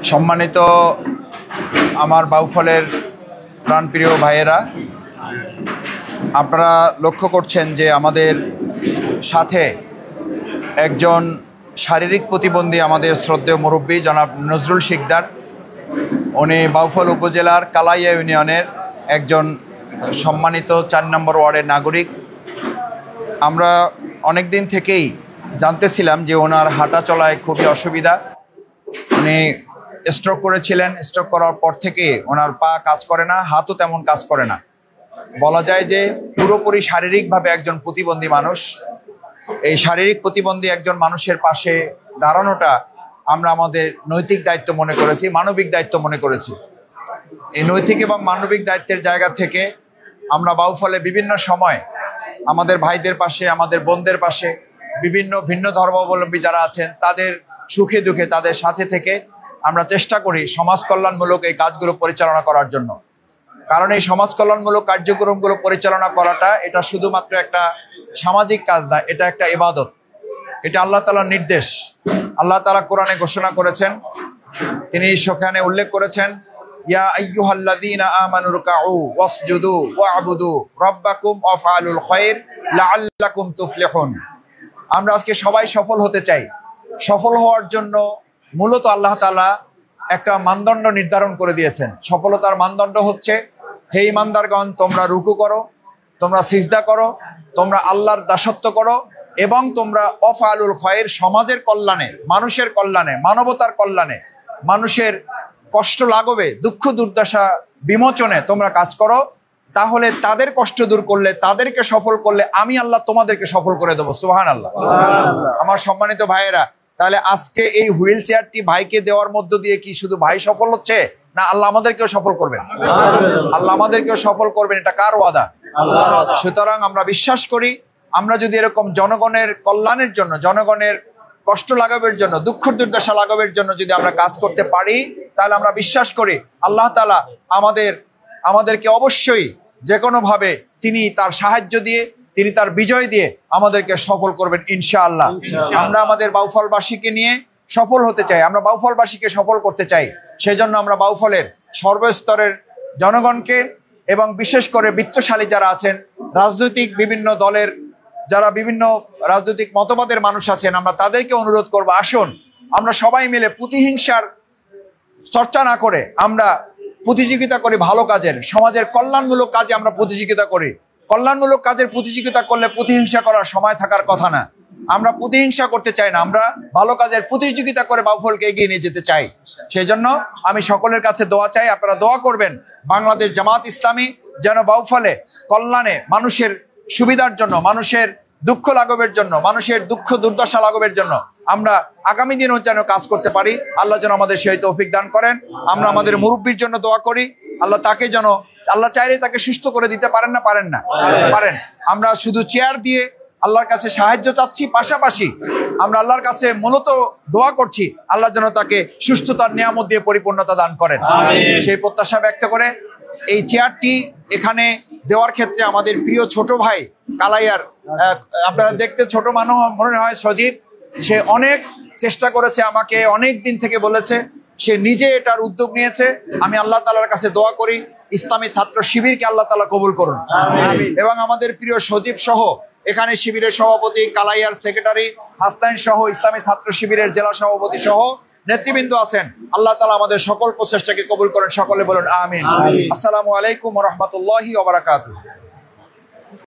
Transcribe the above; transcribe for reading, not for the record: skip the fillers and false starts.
সম্মানিত আমার বাউফলের প্রাণপ্রিয় ভাইয়েরা, আপনারা লক্ষ্য করছেন যে আমাদের সাথে একজন শারীরিক প্রতিবন্ধী আমাদের শ্রদ্ধেয় মুরব্বী জনাব নজরুল শিকদার। উনি বাউফল উপজেলার কালাইয়া ইউনিয়নের একজন সম্মানিত ৪ নম্বর ওয়ার্ডের নাগরিক। আমরা অনেক দিন থেকেই জানতেছিলাম যে ওনার হাঁটা চলায় খুবই অসুবিধা। উনি স্ট্রোক করেছিলেন। স্ট্রোক করার পর থেকে ওনার পা কাজ করে না, হাতও তেমন কাজ করে না। বলা যায় যে পুরোপুরি শারীরিকভাবে একজন প্রতিবন্ধী মানুষ। এই শারীরিক প্রতিবন্ধী একজন মানুষের পাশে দাঁড়ানোটা আমরা আমাদের নৈতিক দায়িত্ব মনে করেছি, মানবিক দায়িত্ব মনে করেছি। এই নৈতিক এবং মানবিক দায়িত্বের জায়গা থেকে আমরা বাউফলে বিভিন্ন সময় আমাদের ভাইদের পাশে, আমাদের বোনদের পাশে, বিভিন্ন ভিন্ন ধর্মাবলম্বী যারা আছেন তাদের সুখে দুঃখে তাদের সাথে থেকে আমরা চেষ্টা করি সমাজ কল্যাণমূলক এই কাজগুলো পরিচালনা করার জন্য। কারণ এই সমাজ কল্যাণমূলক কার্যক্রমগুলো পরিচালনা করাটা এটা শুধুমাত্র একটা সামাজিক কাজ না, এটা একটা ইবাদত। এটা আল্লাহ তাআলার নির্দেশ। আল্লাহ তাআলা কোরআনে ঘোষণা করেছেন, তিনি সেখানে উল্লেখ করেছেন, ইয়া আইয়ুহাল্লাযীনা আমানু রুকউ ওয়াসজুদু ওয়া'বুদু রাব্বাকুম ওয়াফআলুল খায়র লাআল্লাকুম তুফলিহুন। আমরা আজকে সবাই সফল হতে চাই। সফল হওয়ার জন্য মূলত আল্লাহ তাআলা একটা মানদণ্ড নির্ধারণ করে দিয়েছেন। সফলতার মানদণ্ড হচ্ছে, হে ঈমানদারগণ, তোমরা রুকু করো, তোমরা সিজদা করো, তোমরা আল্লাহর দাসত্ব করো এবং তোমরা ওয়াফআলুল খায়র, সমাজের কল্যাণে, মানুষের কল্যাণে, মানবতার কল্যাণে, মানুষের কষ্ট লাঘবে, দুঃখ দুর্দশা বিমোচনে তোমরা কাজ করো। তাহলে তাদের কষ্ট দূর করলে, তাদেরকে সফল করলে আমি আল্লাহ তোমাদেরকে সফল করে দেবো। সুবহানাল্লাহ। আমার সম্মানিত ভাইয়েরা, তাহলে আজকে এই হুইল চেয়ারটি ভাইকে দেওয়ার মধ্য দিয়ে কি শুধু ভাই সফল হচ্ছে, না আল্লাহ আমাদেরকেও সফল করবেন? আল্লাহ আমাদেরকেও সফল করবেন। এটা কার ওয়াদা? আল্লাহর ওয়াদা। সুতরাং আমরা বিশ্বাস করি, আমরা যদি এরকম জনগণের কল্যাণের জন্য, জনগণের কষ্ট লাঘবের জন্য, দুঃখ দুর্দশা লাঘবের জন্য যদি আমরা কাজ করতে পারি, তাহলে আমরা বিশ্বাস করি আল্লাহ তাআলা আমাদেরকে অবশ্যই যে কোনো ভাবে তিনি তার সাহায্য দিয়ে, তিনি তার বিজয় দিয়ে আমাদেরকে সফল করবেন ইনশাআল্লাহ। আমরা আমাদের বাউফলবাসীকে নিয়ে সফল হতে চাই, আমরা বাউফলবাসীকে সফল করতে চাই। সেজন্য আমরা বাউফলের সর্বস্তরের জনগণকে এবং বিশেষ করে বিত্তশালী যারা আছেন, রাজনৈতিক বিভিন্ন দলের যারা বিভিন্ন রাজনৈতিক মতবাদের মানুষ আছেন, আমরা তাদেরকে অনুরোধ করব, আসুন আমরা সবাই মিলে প্রতিহিংসার চর্চা না করে আমরা প্রতিযোগিতা করি ভালো কাজের, সমাজের কল্যাণমূলক কাজে আমরা প্রতিযোগিতা করি। কল্যাণমূলক কাজের প্রতিযোগিতা করলে প্রতিহিংসা করার সময় থাকার কথা না। আমরা প্রতিহিংসা করতে চাই না, আমরা ভালো কাজের প্রতিযোগিতা করে বাউফলকে এগিয়ে নিয়ে যেতে চাই। সেই জন্য আমি সকলের কাছে দোয়া চাই, আপনারা দোয়া করবেন বাংলাদেশ জামাত ইসলামী যেন বাউফলে কল্যাণে, মানুষের সুবিধার জন্য, মানুষের দুঃখ লাঘবের জন্য, মানুষের দুঃখ দুর্দশা লাঘবের জন্য আমরা আগামী দিনও যেন কাজ করতে পারি। আল্লাহ যেন আমাদের সেই তৌফিক দান করেন। আমরা আমাদের মুরব্বীর জন্য দোয়া করি, আল্লাহ তাকে যেন, আল্লাহ চাইলে তাকে সুস্থ করে দিতে পারেন না? পারেন না? পারেন। আমরা শুধু চেয়ার দিয়ে আল্লাহর কাছে সাহায্য চাচ্ছি, পাশাপাশি আমরা আল্লাহর কাছে মূলত দোয়া করছি আল্লাহ যেন তাকে সুস্থতার নিয়ামত দিয়ে পরিপূর্ণতা দান করেন। সেই প্রত্যাশা ব্যক্ত করে এই চেয়ারটি এখানে দেওয়ার ক্ষেত্রে আমাদের প্রিয় ছোট ভাই কালাইয়ার, আপনারা দেখতে ছোট মানুষ মনে হয়, সজীব, সে অনেক চেষ্টা করেছে, আমাকে অনেক দিন থেকে বলেছে, সে নিজে এটার উদ্যোগ নিয়েছে। আমি আল্লাহ তাআলার কাছে দোয়া করি ইসলামী ছাত্র শিবিরকে আল্লাহ তাআলা কবুল করুন এবং আমাদের প্রিয় সজীব সহ এখানে শিবিরের সভাপতি, কালাইয়ার সেক্রেটারি হাসনাইন সহ ইসলামী ছাত্র শিবিরের জেলা সভাপতি সহ নেতৃবৃন্দ আছেন। আল্লাহ তাআলা আমাদের সকল প্রচেষ্টাকে কবুল করেন। সকলে বলুন আমিন। আসসালামু আলাইকুম ওয়া রাহমাতুল্লাহি ওয়া বারাকাতুহু।